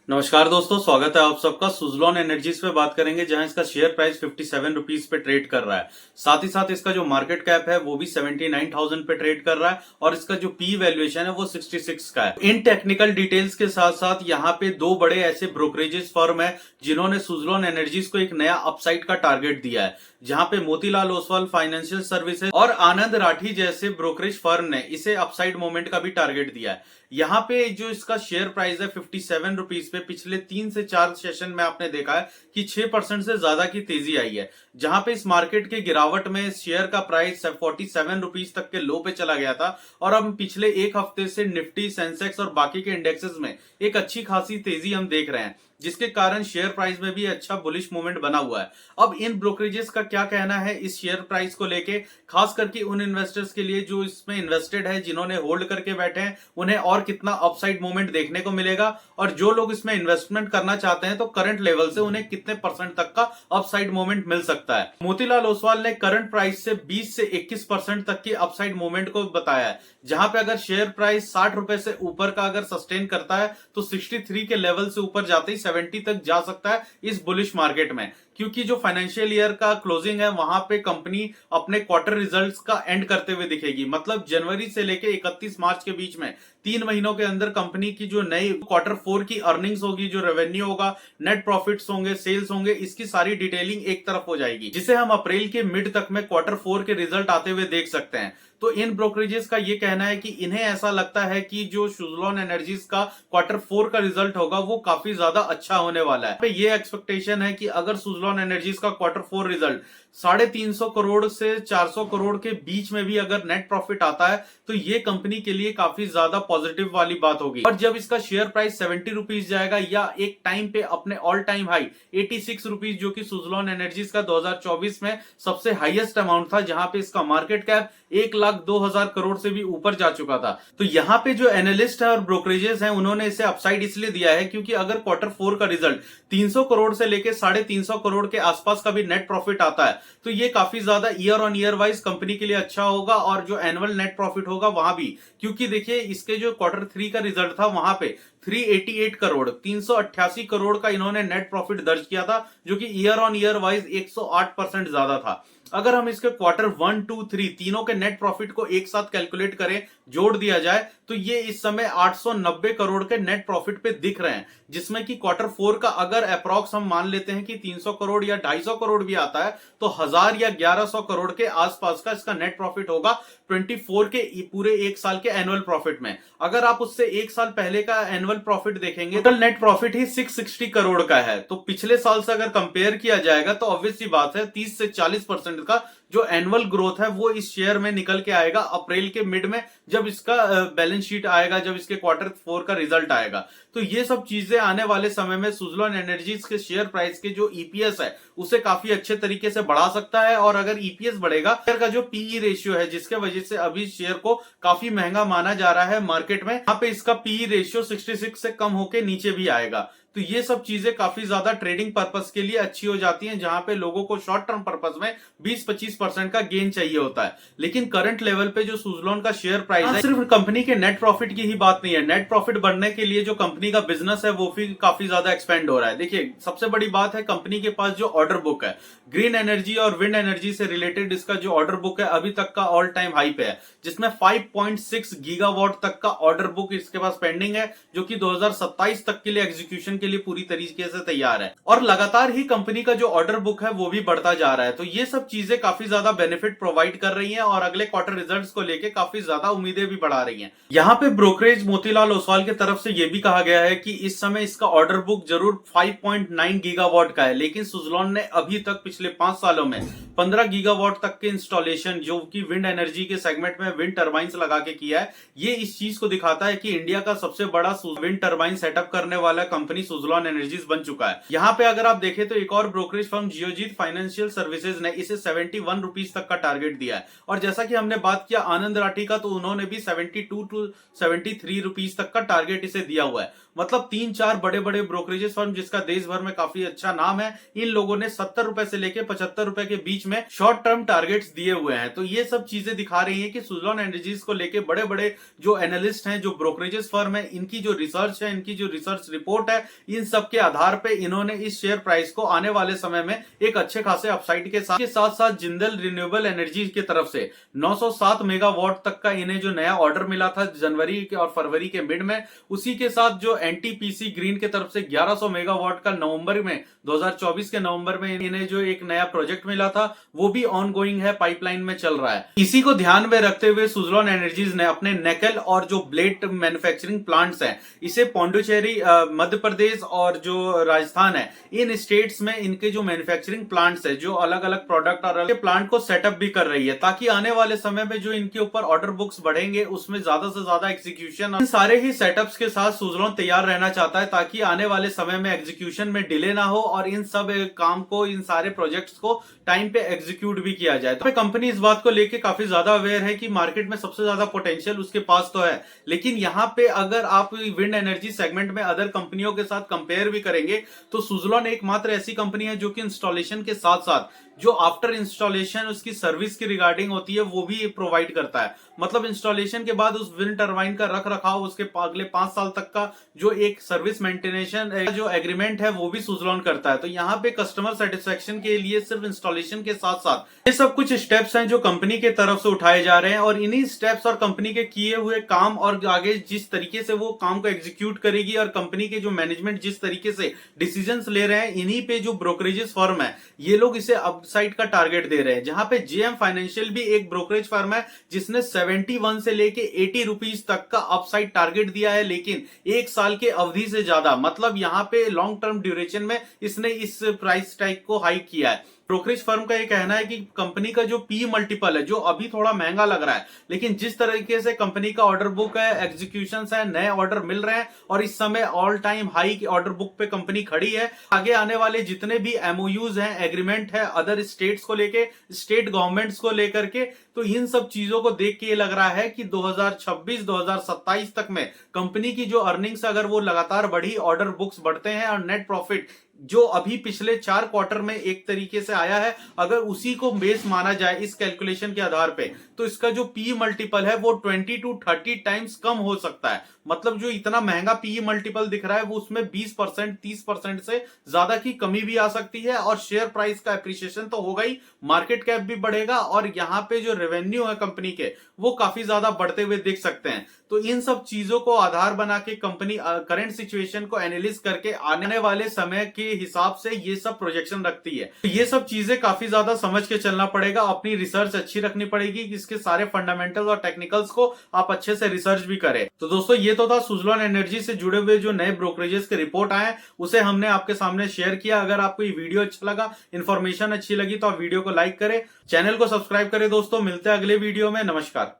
नमस्कार दोस्तों, स्वागत है आप सबका। सुजलॉन एनर्जीज पे बात करेंगे जहां इसका शेयर प्राइस 57 रुपीज पे ट्रेड कर रहा है। साथ ही साथ इसका जो मार्केट कैप है वो भी 79,000 पे ट्रेड कर रहा है और इसका जो पी वैल्यूएशन है वो 66 का है। इन टेक्निकल डिटेल्स के साथ साथ यहाँ पे दो बड़े ऐसे ब्रोकरेजेस फर्म है जिन्होंने सुजलॉन एनर्जीज को एक नया अपसाइड का टारगेट दिया है, जहां पे मोतीलाल ओसवाल फाइनेंशियल सर्विसेज और आनंद राठी जैसे ब्रोकरेज फर्म ने इसे अपसाइड मोमेंट का भी टारगेट दिया है। यहाँ पे जो इसका शेयर प्राइस है 57 रुपीज पे पिछले 3 से 4 सेशन में आपने देखा है कि 6% से ज्यादा की तेजी आई है, जहां पे इस मार्केट के गिरावट में शेयर का प्राइस 47 रुपीज तक के लो पे चला गया था और अब पिछले एक हफ्ते से निफ्टी, सेंसेक्स और बाकी के इंडेक्सेस में एक अच्छी खासी तेजी हम देख रहे हैं, जिसके कारण शेयर प्राइस में भी अच्छा बुलिश मूवमेंट बना हुआ है। अब इन ब्रोकरेजेस का क्या कहना है इस शेयर प्राइस को लेके, खास करके उन इन्वेस्टर्स के लिए जो इसमें इन्वेस्टेड है, जिन्होंने होल्ड करके बैठे हैं, उन्हें और कितना अपसाइड मूवमेंट देखने को मिलेगा, और जो लोग इसमें इन्वेस्टमेंट करना चाहते हैं तो करंट लेवल से उन्हें कितने परसेंट तक का अपसाइड मूवमेंट मिल सकता है। मोतीलाल ओसवाल ने करंट प्राइस से 20 से 21% तक की अपसाइड मूवमेंट को बताया है, जहां पे अगर शेयर प्राइस 60 रुपए से ऊपर का अगर सस्टेन करता है तो 63 के लेवल से ऊपर जाते ही 70 तक जा सकता है इस बुलिश मार्केट में, क्योंकि जो फाइनेंशियल ईयर का क्लोजिंग है वहां पे कंपनी अपने क्वार्टर रिजल्ट्स का एंड करते हुए दिखेगी। मतलब जनवरी से लेके 31 मार्च के बीच में 3 महीनों के अंदर कंपनी की जो नई क्वार्टर 4 की अर्निंग्स होगी, जो रेवेन्यू होगा, नेट प्रॉफिट्स होंगे, सेल्स होंगे, इसकी सारी डिटेलिंग एक तरफ हो जाएगी, जिसे हम अप्रैल के मिड तक में क्वार्टर 4 के रिजल्ट आते हुए देख सकते हैं। तो इन ब्रोकरेजेस का ये कहना है कि इन्हें ऐसा लगता है कि जो सुजलॉन एनर्जीज का क्वार्टर 4 का रिजल्ट होगा वो काफी ज्यादा अच्छा होने वाला है। ये एक्सपेक्टेशन है कि अगर सुजलॉन एनर्जीज का क्वार्टर 4 रिजल्ट 350 करोड़ से 400 करोड़ के बीच में भी अगर नेट प्रॉफिट आता है तो ये कंपनी के लिए काफी ज्यादा पॉजिटिव वाली बात होगी। और जब इसका शेयर प्राइस 70 रुपीज जाएगा या एक टाइम पे अपने ऑल टाइम हाई 86 रुपीज, जो कि सुजलॉन एनर्जीज का 2024 में सबसे हाईएस्ट अमाउंट था, जहां पे इसका मार्केट कैप 1,02,000 करोड़ से भी ऊपर जा चुका था। तो यहाँ पे जो एनालिस्ट है और ब्रोकरेजेस हैं उन्होंने इसे अपसाइड इसलिए दिया है क्योंकि अगर क्वार्टर 4 का रिजल्ट 300 करोड़ से लेके 350 करोड़ के आसपास का भी नेट प्रॉफिट आता है तो ये काफी ज्यादा year on year wise company के लिए अच्छा होगा, और जो एनुअल नेट प्रॉफिट होगा वहां भी, क्योंकि देखिए इसके जो क्वार्टर 3 का रिजल्ट था वहां पे 388 करोड़ 388 करोड़ का इन्होंने नेट प्रॉफिट दर्ज किया था, जो कि ईयर ऑन ईयर वाइज 108% ज्यादा था। अगर हम इसके क्वार्टर 1, 2, 3 तीनों के नेट प्रॉफिट को एक साथ कैलकुलेट करें, जोड़ दिया जाए, तो ये इस समय 890 करोड़ के नेट प्रॉफिट पे दिख रहे हैं, जिसमें कि क्वार्टर 4 का अगर अप्रॉक्स हम मान लेते हैं कि 300 करोड़ या 250 करोड़ भी आता है तो 1000 या 1100 करोड़ के आसपास का इसका नेट प्रॉफिट होगा 24 के पूरे एक साल के एनुअल प्रॉफिट में। अगर आप उससे एक साल पहले का एनुअल प्रॉफिट देखेंगे तो नेट प्रॉफिट ही 660 करोड़ का है। तो पिछले साल से अगर कंपेयर किया जाएगा तो ऑब्वियस सी बात है 30 से 40% का जो एनुअल ग्रोथ है वो इस शेयर में निकल के आएगा अप्रैल के मिड में, जब इसका बैलेंस शीट आएगा, जब इसके क्वार्टर 4 का रिजल्ट आएगा। तो ये सब चीजें आने वाले समय में सुजलॉन एनर्जीज के शेयर प्राइस के जो ईपीएस है उसे काफी अच्छे तरीके से बढ़ा सकता है, और अगर ईपीएस बढ़ेगा, शेयर का जो पीई रेशियो है, जिसके वजह से अभी शेयर को काफी महंगा माना जा रहा है मार्केट में, यहाँ पे इसका पीई रेशियो 66 से कम होके नीचे भी आएगा। तो ये सब चीजें काफी ज्यादा ट्रेडिंग पर्पस के लिए अच्छी हो जाती हैं, जहां पे लोगों को शॉर्ट टर्म पर्पस में 20-25% का गेन चाहिए होता है। लेकिन करंट लेवल पे जो सुजलॉन का शेयर प्राइस है, सिर्फ कंपनी के नेट प्रॉफिट की ही बात नहीं है। नेट प्रॉफिट बढ़ने के लिए जो कंपनी का बिजनेस है वो भी काफी ज्यादा एक्सपेंड हो रहा है। देखिए, सबसे बड़ी बात है कंपनी के पास जो ऑर्डर बुक है, ग्रीन एनर्जी और विंड एनर्जी से रिलेटेड इसका जो ऑर्डर बुक है अभी तक का ऑल टाइम हाई पे है, जिसमें 5.6 गीगावाट तक का ऑर्डर बुक इसके पास पेंडिंग है, जो कि 2027 तक के लिए एग्जीक्यूशन के लिए पूरी तरीके से तैयार है। और लगातार ही कंपनी का जो ऑर्डर बुक है वो भी बढ़ता जा रहा है। तो ये सब चीजें काफी ज्यादा बेनिफिट प्रोवाइड कर रही हैं और अगले क्वार्टर रिजल्ट्स को लेके काफी ज्यादा उम्मीदें भी बढ़ा रही हैं। यहाँ पे ब्रोकरेज मोतीलाल ओसवाल की तरफ से यह भी कहा गया है कि इस समय इसका ऑर्डर बुक जरूर 5.9 गीगावाट का है, लेकिन सुजलॉन ने अभी तक पिछले 5 सालों में 15 गीगावाट तक के इंस्टॉलेशन, जो कि विंड एनर्जी के सेगमेंट में विंड टर्बाइंस लगा के किया है। ये इस चीज को दिखाता है कि इंडिया का सबसे बड़ा विंड टर्बाइन सेटअप करने वाला कंपनी सुजलॉन एनर्जीज बन चुका है। यहाँ पे अगर आप देखें तो एक और brokerage firm Geojit financial services ने इसे 71 रुपीज तक का टारगेट दिया है, और जैसा कि हमने बात किया आनंद राठी का, तो उन्होंने भी 72 टू 73 रुपीज तक का टारगेट इसे दिया हुआ है। मतलब 3-4 बड़े बड़े ब्रोकरेजेस फर्म जिसका देश भर में काफी अच्छा नाम है, इन लोगों ने 70 रुपए से लेके 75 रुपए के बीच में शॉर्ट टर्म टारगेट्स दिए हुए हैं। तो ये सब चीजें दिखा रही हैं कि सुजलॉन एनर्जीज को लेके बड़े बड़े जो एनालिस्ट हैं, जो ब्रोकरेजेस फर्म है, इनकी जो रिसर्च है, इनकी जो रिसर्च रिपोर्ट है, इन सब के आधार पे इन्होंने इस शेयर प्राइस को आने वाले समय में एक अच्छे खासे अपसाइड के साथ साथ जिंदल रिन्यूएबल एनर्जी की तरफ से 907 मेगावाट तक का इन्हें जो नया ऑर्डर मिला था जनवरी के और फरवरी के मिड में, उसी के साथ जो एनटीपीसी ग्रीन की तरफ से 1100 मेगावाट का नवंबर में 2024 के नवंबर में इन्हें जो एक नया प्रोजेक्ट मिला था वो भी ऑन गोइंग है, पाइपलाइन में चल रहा है। इसी को ध्यान में रखते हुए सुजलॉन एनर्जीज ने अपने नेकेल और जो ब्लेड मैन्युफैक्चरिंग प्लांट्स हैं इसे पौंडुचेरी मध्य प्रदेश और जो राजस्थान है इन स्टेट्स में इनके जो मैन्युफैक्चरिंग प्लांट्स है जो अलग अलग प्रोडक्ट और अलग प्लांट को सेटअप भी कर रही है, ताकि आने वाले समय में जो इनके ऊपर ऑर्डर बुक्स बढ़ेंगे उसमें ज्यादा से ज्यादा एग्जीक्यूशन, इन सारे ही सेटअप्स के साथ सुजलॉन तैयार रहना चाहता है ताकि आने वाले समय में एग्जीक्यूशन में डिले ना हो और इन सब काम को, इन सारे प्रोजेक्ट्स को टाइम पे एग्जीक्यूट भी किया जाए। तो कंपनी इस बात को लेके काफी ज्यादा अवेयर है कि मार्केट में सबसे ज्यादा पोटेंशियल उसके पास तो है, लेकिन यहाँ पे अगर आप विंड एनर्जी सेगमेंट में अदर कंपनियों के साथ कंपेयर भी करेंगे तो सुजलॉन एकमात्र ऐसी कंपनी है जो कि इंस्टॉलेशन के साथ साथ जो आफ्टर इंस्टॉलेशन उसकी सर्विस की रिगार्डिंग होती है वो भी प्रोवाइड करता है। मतलब इंस्टॉलेशन के बाद उस विंड टरबाइन का रख रखाव, उसके अगले 5 साल तक का जो एक सर्विस मेंटेनेशन जो एग्रीमेंट है वो भी सुजलॉन करता है। तो यहाँ पे कस्टमर सेटिस्फेक्शन के लिए सिर्फ इंस्टॉलेशन के साथ साथ ये सब कुछ स्टेप्स हैं जो कंपनी के तरफ से उठाए जा रहे हैं, और इन्हीं स्टेप्स और कंपनी के किए हुए काम और आगे जिस तरीके से वो काम को एग्जीक्यूट करेगी और कंपनी के जो मैनेजमेंट जिस तरीके से डिसीजंस ले रहे हैं, इन्हीं पे जो ब्रोकरेजेस फर्म है ये लोग इसे अपसाइड का टारगेट दे रहे हैं। जहां पे जेएम फाइनेंशियल भी एक ब्रोकरेज फर्म है जिसने 71 से लेके 80 रुपीज तक का अपसाइड टारगेट दिया है, लेकिन एक साल के अवधि से ज्यादा, मतलब यहां पे लॉन्ग टर्म ड्यूरेशन में इसने इस प्राइस टैग को हाइक किया है। ब्रोकरेज फर्म का ये कहना है कि कंपनी का जो पी मल्टीपल है जो अभी थोड़ा महंगा लग रहा है, लेकिन जिस तरीके से कंपनी का ऑर्डर बुक है, एग्जीक्यूशंस है, नए ऑर्डर मिल रहे हैं और इस समय ऑल टाइम हाई की ऑर्डर बुक पे कंपनी खड़ी है, आगे आने वाले जितने भी एमओयूज हैं, एग्रीमेंट है अदर स्टेट्स को लेके, स्टेट गवर्नमेंट्स को लेकर के, तो इन सब चीजों को देख के ये लग रहा है कि 2026-2027 तक में कंपनी की जो अर्निंग्स अगर वो लगातार बढ़ी, ऑर्डर बुक्स बढ़ते हैं और नेट प्रॉफिट जो अभी पिछले 4 क्वार्टर में एक तरीके से आया है, अगर उसी को बेस माना जाए इस कैलकुलेशन के आधार पे, तो इसका जो पी मल्टीपल है वो 20 to 30 टाइम्स कम हो सकता है। मतलब जो इतना महंगा पी मल्टीपल दिख रहा है वो उसमें 20% 30% से ज्यादा की कमी भी आ सकती है, और शेयर प्राइस का एप्रिसिएशन तो होगा ही, मार्केट कैप भी बढ़ेगा और यहाँ पे जो रेवेन्यू है कंपनी के वो काफी ज्यादा बढ़ते हुए दिख सकते हैं। तो इन सब चीजों को आधार बना के कंपनी करंट सिचुएशन को एनालिसिस करके आने वाले समय के हिसाब से ये सब प्रोजेक्शन रखती है। तो ये सब चीजें काफी ज्यादा समझ के चलना पड़ेगा, अपनी रिसर्च अच्छी रखनी पड़ेगी कि इसके सारे फंडामेंटल्स और टेक्निकल्स को आप अच्छे से रिसर्च भी करें। तो दोस्तों ये तो था सुजलॉन एनर्जी से जुड़े हुए जो नए ब्रोकरेजेस के रिपोर्ट आए उसे हमने आपके सामने शेयर किया। अगर आपको ये वीडियो अच्छा लगा, इन्फॉर्मेशन अच्छी लगी तो आप वीडियो को लाइक करें, चैनल को सब्सक्राइब करें। दोस्तों मिलते हैं अगले वीडियो में, नमस्कार।